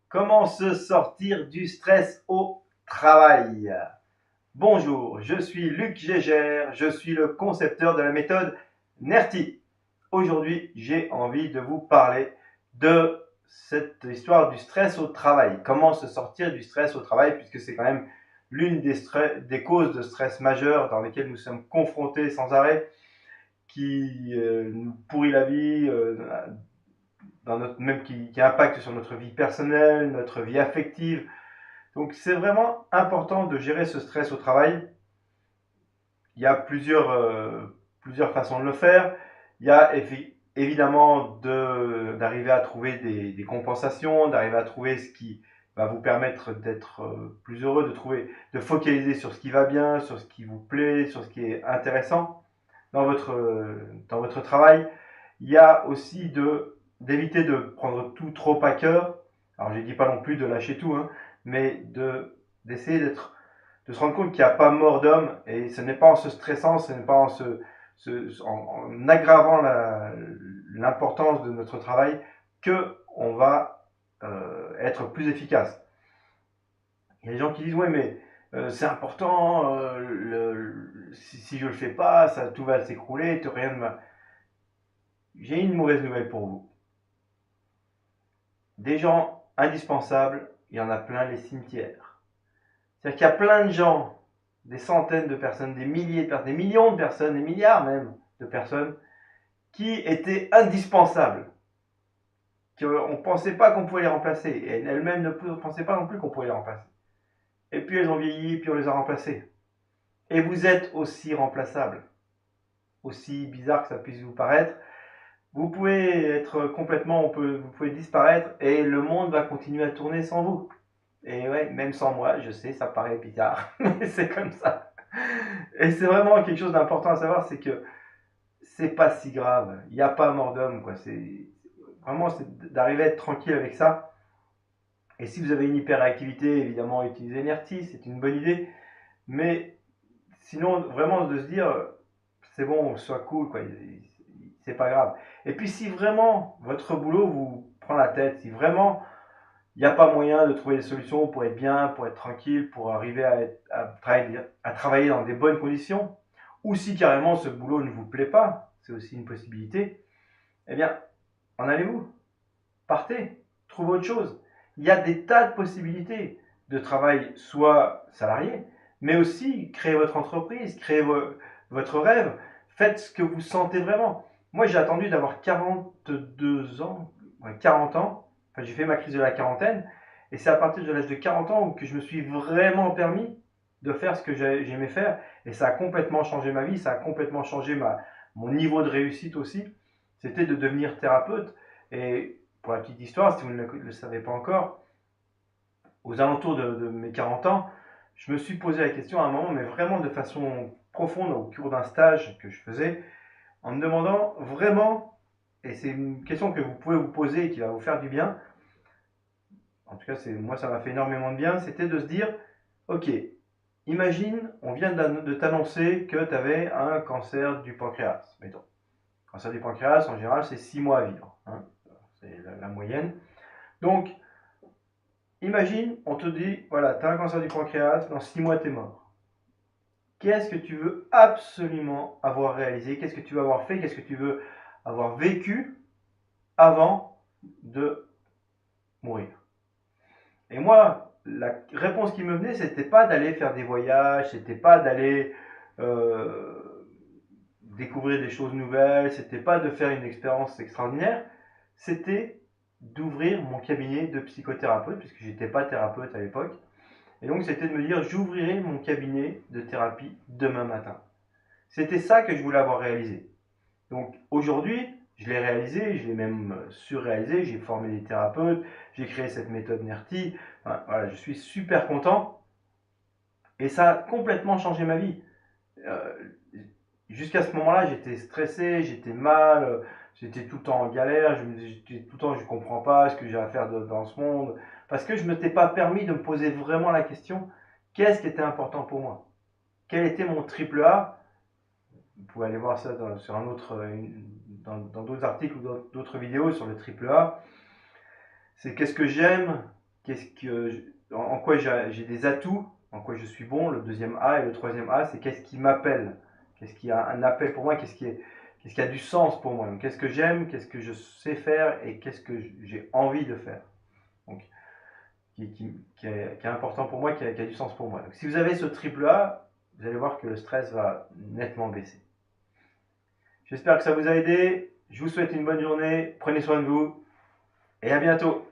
Comment se sortir du stress au travail? Bonjour, je suis Luc Gégère, je suis le concepteur de la méthode NERTI. Aujourd'hui, j'ai envie de vous parler de cette histoire du stress au travail. Comment se sortir du stress au travail, puisque c'est quand même l'une des causes de stress majeures dans lesquelles nous sommes confrontés sans arrêt, qui nous pourrit la vie, même qui impacte sur notre vie personnelle, notre vie affective. Donc c'est vraiment important de gérer ce stress au travail. Il y a plusieurs façons de le faire. Il y a évidemment d'arriver à trouver des compensations, d'arriver à trouver ce qui va vous permettre d'être plus heureux, de focaliser sur ce qui va bien, sur ce qui vous plaît, sur ce qui est intéressant dans votre travail. Il y a aussi d'éviter de prendre tout trop à cœur. Alors je ne dis pas non plus de lâcher tout, hein, mais d'essayer de se rendre compte qu'il n'y a pas mort d'homme, et ce n'est pas en se stressant, ce n'est pas en aggravant l'importance de notre travail que on va être plus efficace. Il y a des gens qui disent ouais mais c'est important, si je le fais pas, tout va s'écrouler, rien ne va. J'ai une mauvaise nouvelle pour vous. Des gens indispensables, il y en a plein les cimetières. C'est-à-dire qu'il y a plein de gens, des centaines de personnes, des milliers de personnes, des millions de personnes, des milliards même de personnes qui étaient indispensables, qu'on ne pensait pas qu'on pouvait les remplacer, et elles-mêmes ne pensaient pas non plus qu'on pouvait les remplacer. Et puis elles ont vieilli, et puis on les a remplacées. Et vous êtes aussi remplaçables, aussi bizarre que ça puisse vous paraître. Vous pouvez être complètement, vous pouvez disparaître et le monde va continuer à tourner sans vous. Et ouais, même sans moi, je sais, ça paraît bizarre, mais c'est comme ça. Et c'est vraiment quelque chose d'important à savoir, c'est que c'est pas si grave. Il n'y a pas mort d'homme, quoi. C'est d'arriver à être tranquille avec ça. Et si vous avez une hyperactivité, évidemment, utilisez NERTI, c'est une bonne idée. Mais sinon, vraiment de se dire, c'est bon, sois cool, quoi. C'est pas grave. Et puis si vraiment votre boulot vous prend la tête, si vraiment il n'y a pas moyen de trouver des solutions pour être bien, pour être tranquille, pour arriver à travailler dans des bonnes conditions, ou si carrément ce boulot ne vous plaît pas, c'est aussi une possibilité, eh bien, en allez-vous, partez, trouvez autre chose. Il y a des tas de possibilités de travail, soit salarié, mais aussi créer votre entreprise, votre rêve, faites ce que vous sentez vraiment. Moi, j'ai attendu d'avoir 42 ans, 40 ans, enfin, j'ai fait ma crise de la quarantaine, et c'est à partir de l'âge de 40 ans que je me suis vraiment permis de faire ce que j'aimais faire, et ça a complètement changé ma vie, ça a complètement changé mon niveau de réussite aussi. C'était de devenir thérapeute, et pour la petite histoire, si vous ne le savez pas encore, aux alentours de mes 40 ans, je me suis posé la question à un moment, mais vraiment de façon profonde, au cours d'un stage que je faisais, en me demandant vraiment, et c'est une question que vous pouvez vous poser et qui va vous faire du bien, en tout cas moi ça m'a fait énormément de bien, c'était de se dire, ok, imagine, on vient de t'annoncer que tu avais un cancer du pancréas, mettons. Cancer du pancréas, en général, c'est 6 mois à vivre, hein, c'est la moyenne. Donc, imagine, on te dit, voilà, tu as un cancer du pancréas, dans 6 mois, tu es mort. Qu'est-ce que tu veux absolument avoir réalisé? Qu'est-ce que tu veux avoir fait? Qu'est-ce que tu veux avoir vécu avant de mourir? Et moi, la réponse qui me venait, c'était pas d'aller faire des voyages, c'était pas d'aller découvrir des choses nouvelles, c'était pas de faire une expérience extraordinaire, c'était d'ouvrir mon cabinet de psychothérapeute, puisque j'étais pas thérapeute à l'époque. Et donc, c'était de me dire, j'ouvrirai mon cabinet de thérapie demain matin. C'était ça que je voulais avoir réalisé. Donc, aujourd'hui, je l'ai réalisé, je l'ai même surréalisé, j'ai formé des thérapeutes, j'ai créé cette méthode NERTI. Enfin, voilà, je suis super content et ça a complètement changé ma vie. Euh, Jusqu'à ce moment-là, j'étais stressé, j'étais mal, j'étais tout le temps en galère, j'étais tout le temps, je ne comprends pas ce que j'ai à faire dans ce monde, parce que je ne m'étais pas permis de me poser vraiment la question, qu'est-ce qui était important pour moi? Quel était mon triple A? Vous pouvez aller voir ça sur un autre, dans d'autres articles ou d'autres vidéos sur le triple A. C'est qu'est-ce que j'aime, en quoi j'ai des atouts, en quoi je suis bon, le deuxième A, et le troisième A, c'est qu'est-ce qui m'appelle, qu'est-ce qui a un appel pour moi, qu'est-ce qui a du sens pour moi, qu'est-ce que j'aime, qu'est-ce que je sais faire et qu'est-ce que j'ai envie de faire. Donc, qui est important pour moi, qui a du sens pour moi. Donc, si vous avez ce triple A, vous allez voir que le stress va nettement baisser. J'espère que ça vous a aidé. Je vous souhaite une bonne journée. Prenez soin de vous et à bientôt.